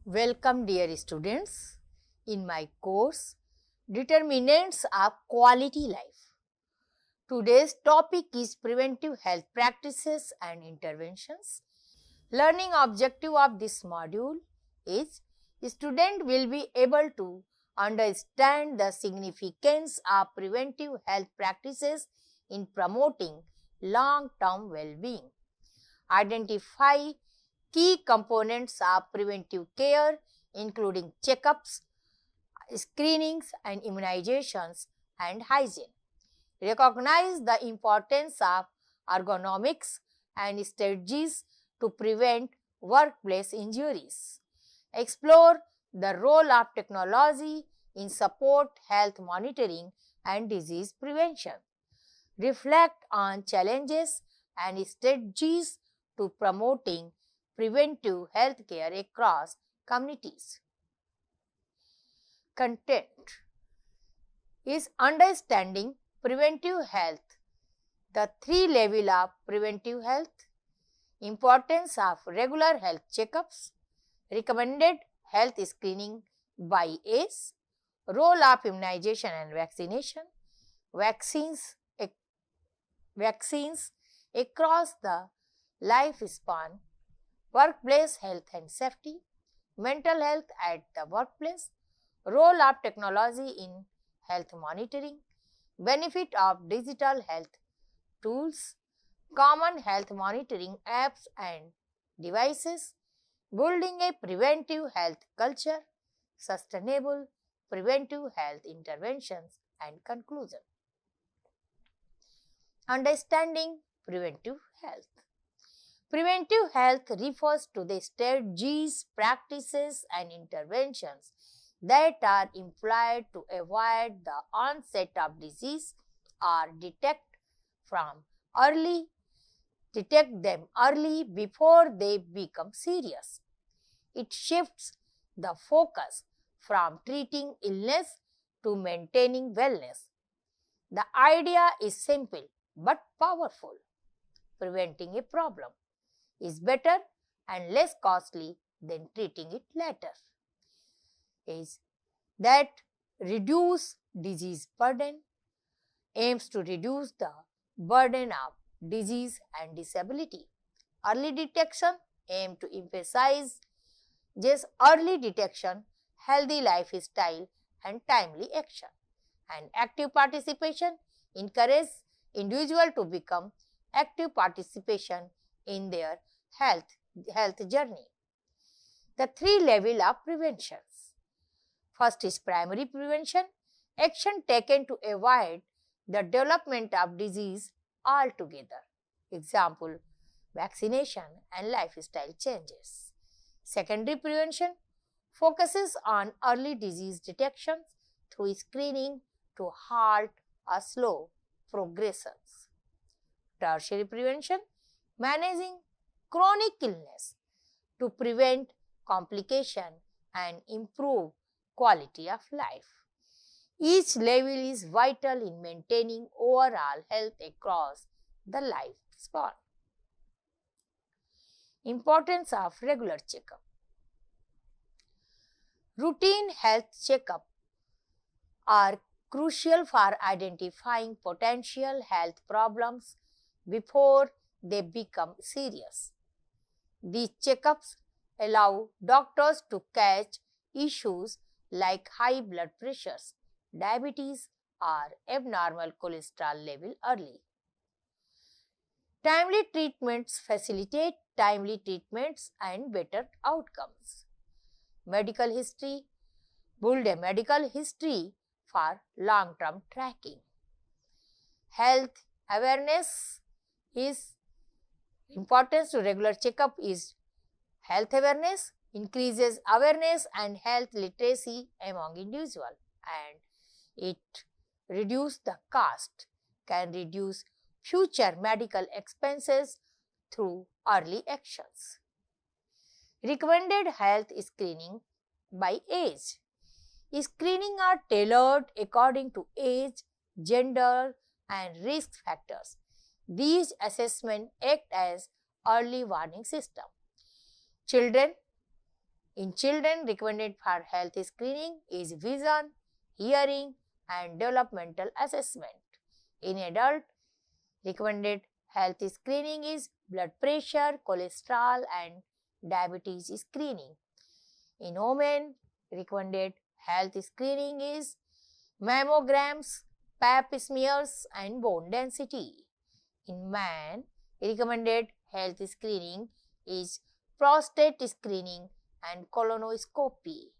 Welcome dear students in my course Determinants of Quality Life. Today's topic is preventive health practices and interventions. Learning objective of this module is student will be able to understand the significance of preventive health practices in promoting long-term well-being. Identify key components of preventive care including checkups, screenings and immunizations and hygiene. Recognize the importance of ergonomics and strategies to prevent workplace injuries. Explore the role of technology in support health monitoring and disease prevention. Reflect on challenges and strategies to promoting preventive health care across communities. Content is understanding preventive health, the three levels of preventive health, importance of regular health checkups, recommended health screening by age, role of immunization and vaccination, vaccines across the lifespan, workplace health and safety, mental health at the workplace, role of technology in health monitoring, benefit of digital health tools, common health monitoring apps and devices, building a preventive health culture, sustainable preventive health interventions and conclusion. Understanding preventive health. Preventive health refers to the strategies, practices and interventions that are employed to avoid the onset of disease or detect them early before they become serious. It shifts the focus from treating illness to maintaining wellness. The idea is simple but powerful. Preventing a problem is better and less costly than treating it later. Is that reduce disease burden, aims to reduce the burden of disease and disability. Early detection aim to emphasize just early detection, healthy lifestyle and timely action. And active participation encourage individual to become active participation in their health journey. The three levels of preventions. First is primary prevention, action taken to avoid the development of disease altogether. Example, vaccination and lifestyle changes. Secondary prevention focuses on early disease detection through screening to halt or slow progressions. Tertiary prevention, managing chronic illness to prevent complication and improve quality of life. Each level is vital in maintaining overall health across the lifespan. Importance of regular checkup. Routine health checkup are crucial for identifying potential health problems before they become serious. These checkups allow doctors to catch issues like high blood pressures, diabetes or abnormal cholesterol level early. Timely treatments facilitate timely treatments and better outcomes. Medical history, build a medical history for long-term tracking. Health awareness is importance to regular checkup is health awareness, increases awareness and health literacy among individuals, and it reduces the cost, can reduce future medical expenses through early actions. Recommended health screening by age. Screening are tailored according to age, gender and risk factors. These assessments act as early warning system. Children In children, recommended for health screening is vision, hearing, and developmental assessment. In adult, recommended health screening is blood pressure, cholesterol, and diabetes screening. In women, recommended health screening is mammograms, pap smears, and bone density. In man, recommended health screening is prostate screening and colonoscopy.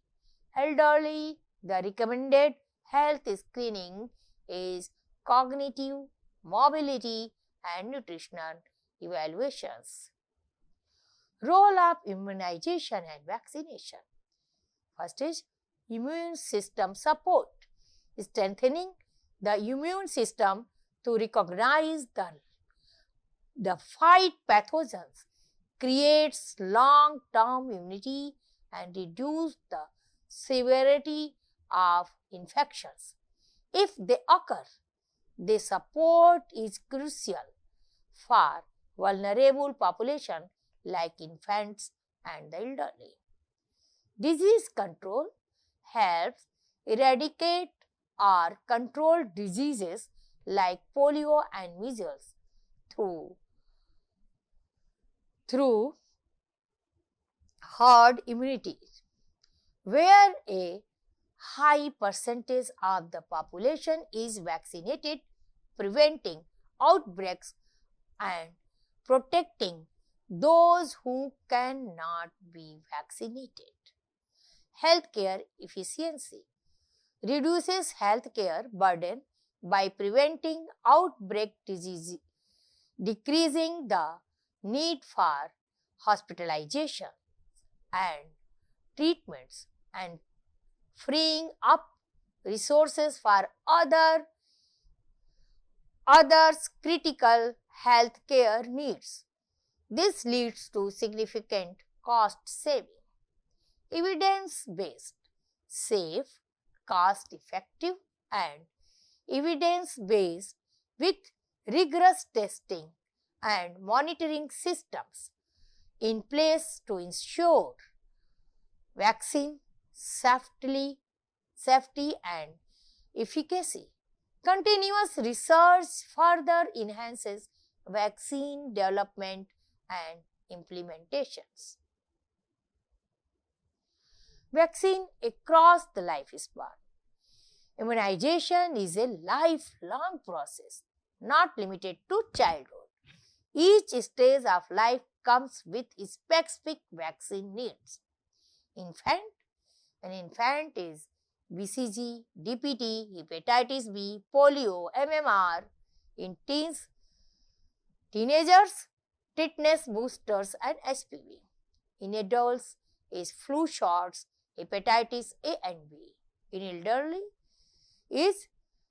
Elderly, the recommended health screening is cognitive, mobility, and nutritional evaluations. Role of immunization and vaccination. First is immune system support, strengthening the immune system to recognize the fight pathogens, creates long-term immunity and reduce the severity of infections. If they occur, the support is crucial for vulnerable population like infants and the elderly. Disease control helps eradicate or control diseases like polio and measles through herd immunity, where a high percentage of the population is vaccinated, preventing outbreaks and protecting those who cannot be vaccinated. Healthcare efficiency reduces healthcare burden by preventing outbreak disease, decreasing the need for hospitalization and treatments, and freeing up resources for others critical healthcare needs. This leads to significant cost saving. Evidence-based, safe, cost-effective, and evidence-based with rigorous testing and monitoring systems in place to ensure vaccine safety and efficacy. Continuous research further enhances vaccine development and implementations. Vaccine across the lifespan. Immunization is a lifelong process, not limited to childhood. Each stage of life comes with specific vaccine needs. An infant is BCG, DPT, hepatitis B, polio, MMR. In teenagers, tetanus boosters and HPV. In adults is flu shots, hepatitis A and B. In elderly is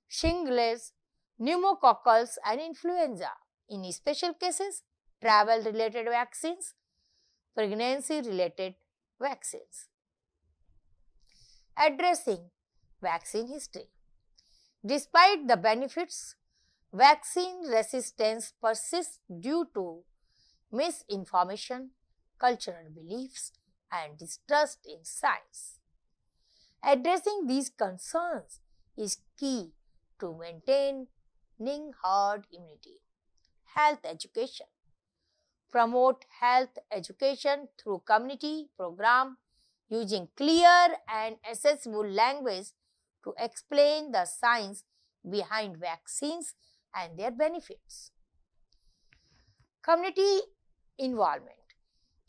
shingles, pneumococcus and influenza. In special cases, travel-related vaccines, pregnancy-related vaccines. Addressing vaccine history. Despite the benefits, vaccine resistance persists due to misinformation, cultural beliefs, and distrust in science. Addressing these concerns is key to maintaining herd immunity. Health education. Promote health education through community programs using clear and accessible language to explain the science behind vaccines and their benefits. Community involvement.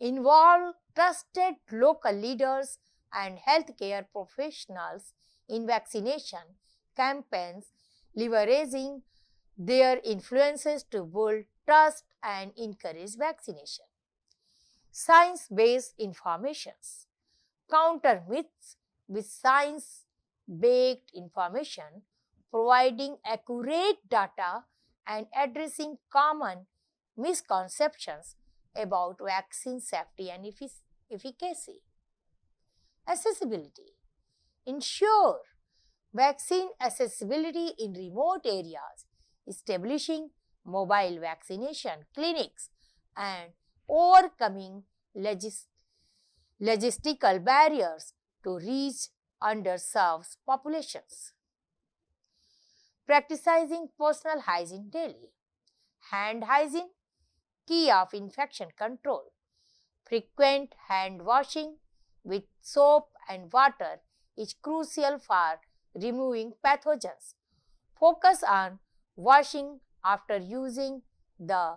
Involve trusted local leaders and healthcare professionals in vaccination campaigns, leveraging their influences to build trust and encourage vaccination. Science-based informations. Counter myths with science-based information, providing accurate data and addressing common misconceptions about vaccine safety and efficacy. Accessibility. Ensure vaccine accessibility in remote areas, establishing mobile vaccination clinics and overcoming logistical barriers to reach underserved populations. Practicing personal hygiene daily. Hand hygiene, key of infection control. Frequent hand washing with soap and water is crucial for removing pathogens. Focus on washing after using the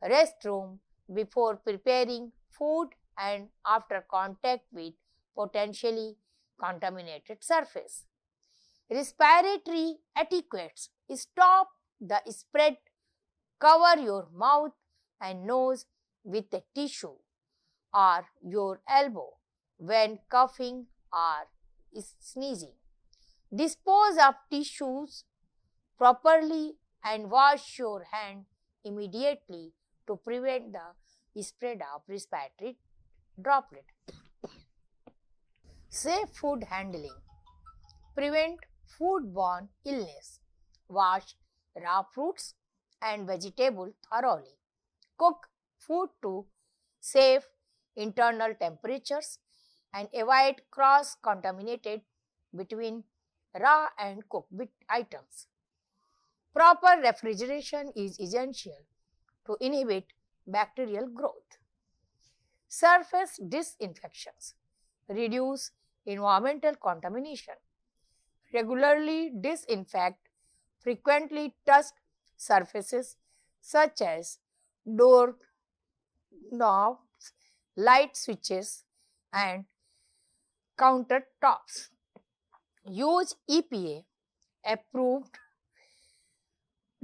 restroom, before preparing food, and after contact with potentially contaminated surface. Respiratory etiquettes. Stop the spread. Cover your mouth and nose with a tissue or your elbow when coughing or sneezing. Dispose of tissues properly and wash your hand immediately to prevent the spread of respiratory droplet. Safe food handling. Prevent foodborne illness. Wash raw fruits and vegetables thoroughly. Cook food to safe internal temperatures and avoid cross-contaminated between raw and cooked items. Proper refrigeration is essential to inhibit bacterial growth. Surface disinfections. Reduce environmental contamination. Regularly disinfect frequently touched surfaces such as door knobs, light switches, and countertops. Use EPA approved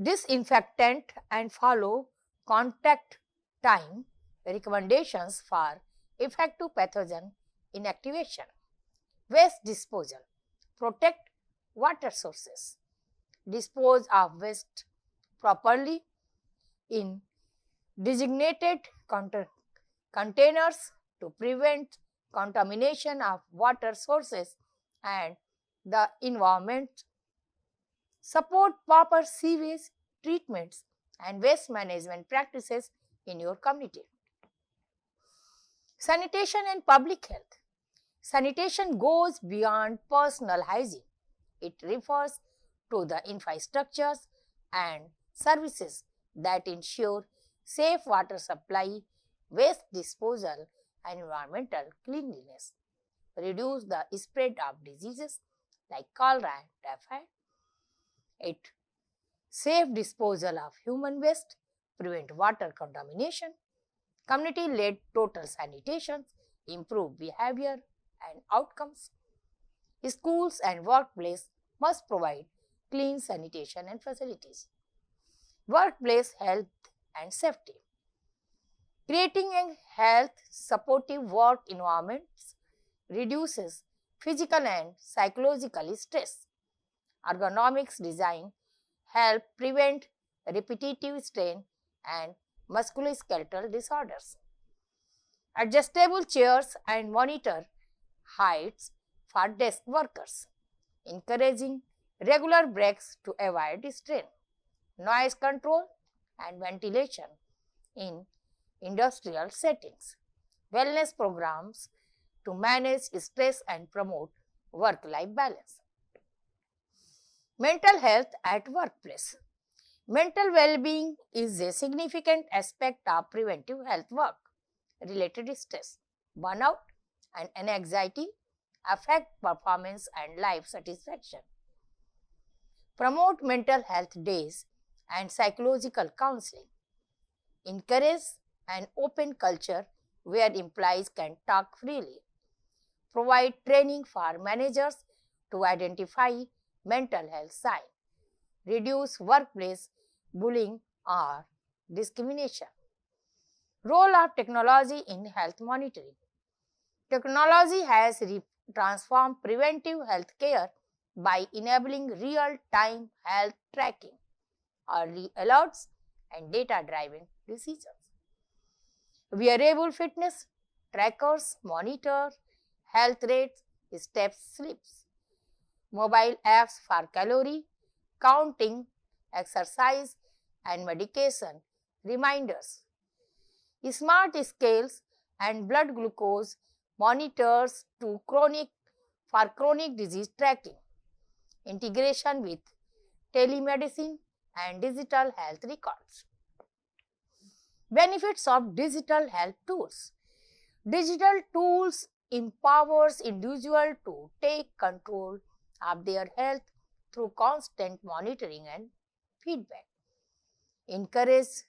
disinfectant and follow contact time recommendations for effective pathogen inactivation. Waste disposal. Protect water sources. Dispose of waste properly in designated containers to prevent contamination of water sources and the environment. Support proper sewage treatments and waste management practices in your community. Sanitation and public health. Sanitation goes beyond personal hygiene. It refers to the infrastructures and services that ensure safe water supply, waste disposal, and environmental cleanliness. Reduce the spread of diseases like cholera and typhoid. It safe disposal of human waste, prevent water contamination. Community-led total sanitation, improve behavior and outcomes. Schools and workplace must provide clean sanitation and facilities. Workplace health and safety. Creating a health supportive work environment reduces physical and psychological stress. Ergonomics design help prevent repetitive strain and musculoskeletal disorders. Adjustable chairs and monitor heights for desk workers. Encouraging regular breaks to avoid strain. Noise control and ventilation in industrial settings. Wellness programs to manage stress and promote work-life balance. Mental health at workplace. Mental well-being is a significant aspect of preventive health work. Related stress, burnout, and anxiety affect performance and life satisfaction. Promote mental health days and psychological counseling. Encourage an open culture where employees can talk freely. Provide training for managers to identify mental health signs. Reduce workplace bullying or discrimination. Role of technology in health monitoring. Technology has transformed preventive health care by enabling real-time health tracking, early alerts, and data-driven decisions. Wearable fitness trackers monitor health rates, steps, sleeps. Mobile apps for calorie counting, exercise, and medication reminders. Smart scales and blood glucose monitors to chronic disease tracking, integration with telemedicine and digital health records. Benefits of digital health tools. Digital tools empowers individuals to take control of their health through constant monitoring and feedback. Encourages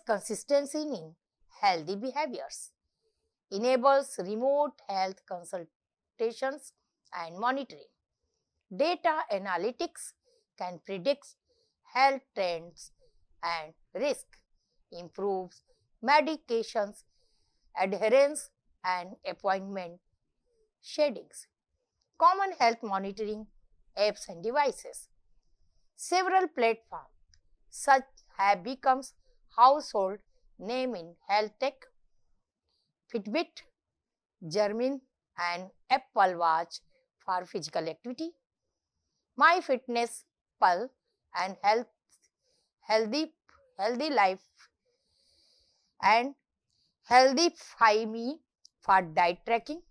consistency in healthy behaviors. Enables remote health consultations and monitoring. Data analytics can predict health trends and risk. Improves medications adherence and appointment schedules. Common health monitoring apps and devices. Several platforms such have become household name in health tech. Fitbit, Garmin and Apple Watch for physical activity. MyFitnessPal and Healthy Life and Healthify.me for diet tracking.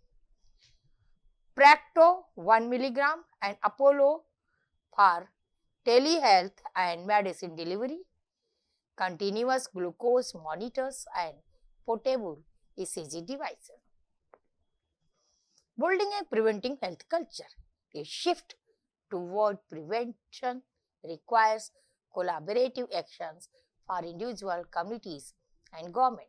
Practo 1 mg and Apollo for telehealth and medicine delivery. Continuous glucose monitors and portable ECG devices. Building a preventing health culture. A shift toward prevention requires collaborative actions for individual communities and government.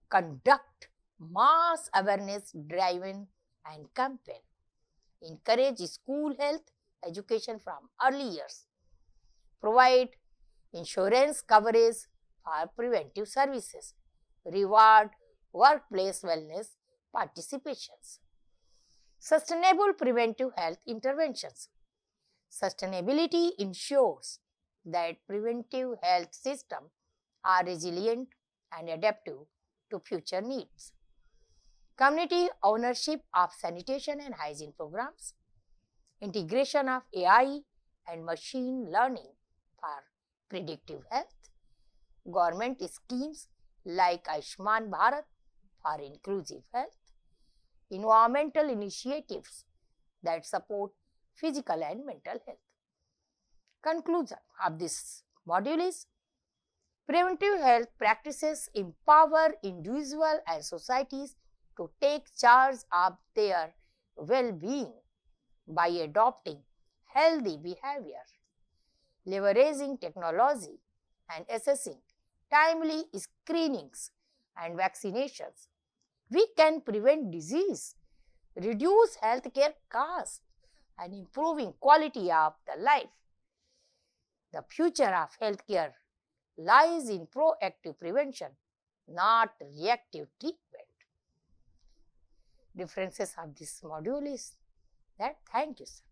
Conduct mass awareness driven and campaign. Encourage school health education from early years. Provide insurance coverage for preventive services. Reward workplace wellness participations. Sustainable preventive health interventions. Sustainability ensures that preventive health systems are resilient and adaptive to future needs. Community ownership of sanitation and hygiene programs. Integration of AI and machine learning for predictive health. Government schemes like Ayushman Bharat for inclusive health. Environmental initiatives that support physical and mental health. Conclusion of this module is preventive health practices empower individuals and societies to take charge of their well-being by adopting healthy behavior, leveraging technology and assessing timely screenings and vaccinations. We can prevent disease, reduce healthcare costs, and improving quality of the life. The future of healthcare lies in proactive prevention, not reactive treatment. Differences of this module is that. Thank you, sir.